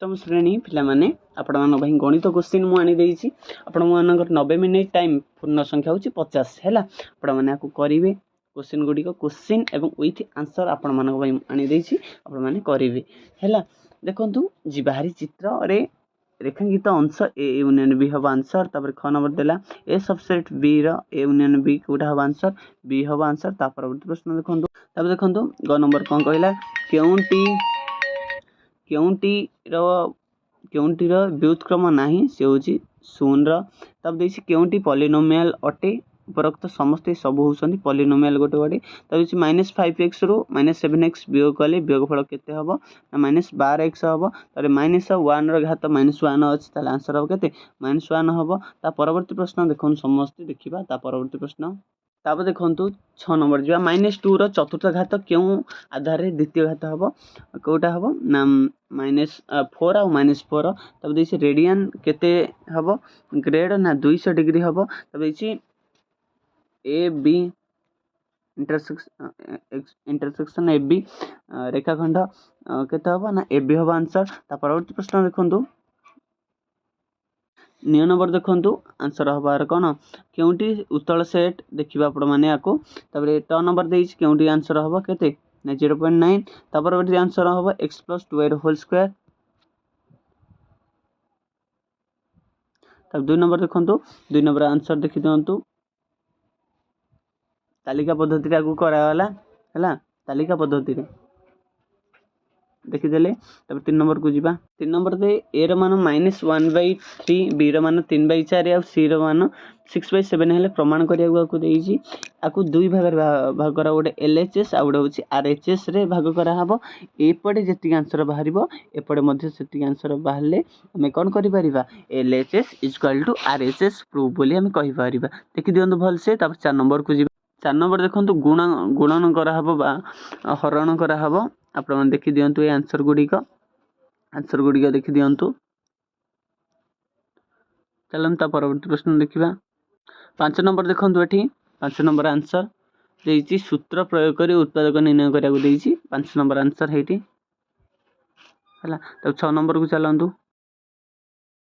अष्टम श्रेणी पिलामाने आपण गणित क्वेश्चन मुझे आपण 90 मिनिट टाइम पूर्ण संख्या हूँ 50 है आपण करेंगे क्वेश्चन गुड़िक क्वेश्चन एवं विथ आंसर आपण मैंने करेंगे है देखु जी बाहरी चित्र रे रेखांकित अंश ए यूनियन बी हम आंसर तापर ख नंबर देला ए सबसेट बी रो ए यूनियन बी कोटा हम आंसर बी हम आंसर तापर प्रश्न देखु तापर देखु ग नंबर कौन कहला केउंटी व्युत्क्रम नाही से होची शून्य तब देसी केउंटी पॉलिनोमियल अटे उपरोक्त समस्त सब होउछन्ती पॉलिनोमियल गोटे गोटे तब -5x रु -7x वियोग कले वियोगफल केते हबो ना -12x हबो तरे -1 रो घात -1 अछि ताले आंसर हबो केते -1 हबो ता परवर्ती प्रश्न देखन समस्त देखिबा ता परवर्ती प्रश्न तापर देखंतु 6 नंबर जिबा -2 रो चतुर्थ घात क्यों आधार रे द्वितीय घात हबो कोटा हबो ना -4 आ -4 तब देसी रेडियन केते हबो ग्रेड ना 200 डिग्री हबो तब देसी A B intersection A B रेखाखंड केते हबो ना ए बी हबो आंसर ता परवर्ती प्रश्न देखंतु 9 नंबर देखंतु आंसर हबार कोन केउंटी उत्तल सेट देखिबा आपण माने आको तबरे 10 नंबर देइछ केउंटी आंसर हबो केते ना 0.9 ता परवर्ती आंसर हबो x + 2 होल स्क्वायर तब 2 नंबर देखंतु 2 नंबर आंसर देखि दियंतु तालिका पद्धति आगु कराला हैला तालिका पद्धति रे देखिदेले तब 3 नंबर को जीवा 3 नंबर दे ए रो मान -1/3 बी रो मान 3/4 आ सी रो मान 6/7 हेले प्रमाण करिया को देइची आकु दुई भाग भाग करा गोटे एलएचएस आ गोटे होची आरएचएस रे भाग करा हबो एपटे जेति आंसर बाहरिबो एपटे मध्ये सेति आंसर बाहरले हमें कोन करि परिबा एलएचएस = आरएचएस प्रूफ बोली हम कहि परिबा देखि दियंतु भल से तब 4 नंबर को जीवा 4 नंबर देखंतु गुणन करा हबो बा हरण करा हबो आपण मन देखि दियंतु ए आंसर गुडी देखि दियंतु चलंता परवर्ती प्रश्न देखिबा 5 नंबर देखंतु एठी 5 नंबर आंसर देइची सूत्र प्रयोग करी उत्पादक निर्णय करिया को देइची 5 नंबर आंसर हेठी हला तब 6 नंबर को चलंतु